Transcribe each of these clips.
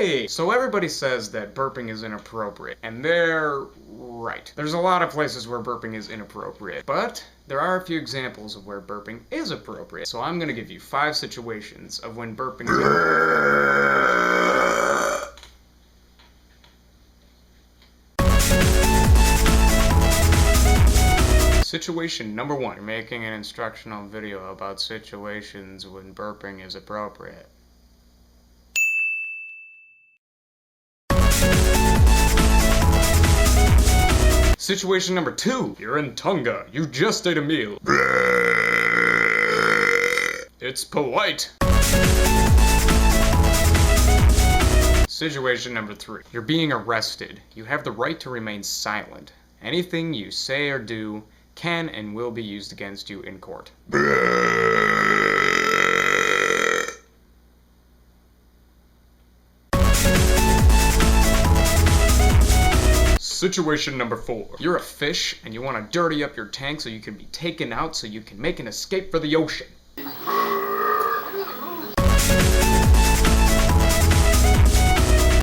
Hey! So everybody says that burping is inappropriate, and they're right. There's a lot of places where burping is inappropriate, but there are a few examples of where burping is appropriate. So I'm gonna give you 5 situations of when burping is Situation number 1. You're making an instructional video about situations when burping is appropriate. Situation number 2. You're in Tonga. You just ate a meal. It's polite. Situation number 3. You're being arrested. You have the right to remain silent. Anything you say or do can and will be used against you in court. Situation number 4. You're a fish and you want to dirty up your tank so you can be taken out so you can make an escape for the ocean.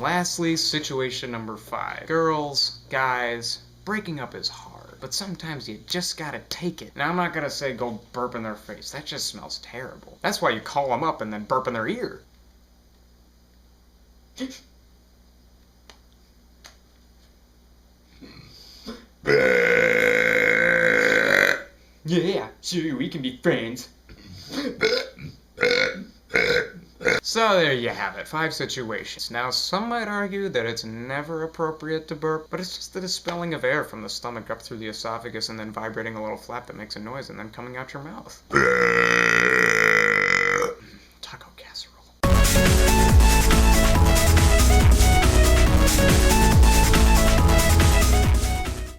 Lastly, situation number 5. Girls, guys, breaking up is hard, but sometimes you just gotta take it. Now, I'm not gonna say go burp in their face. That just smells terrible. That's why you call them up and then burp in their ear. Yeah, sure, we can be friends. So there you have it, 5 situations. Now, some might argue that it's never appropriate to burp, but it's just the dispelling of air from the stomach up through the esophagus and then vibrating a little flap that makes a noise and then coming out your mouth.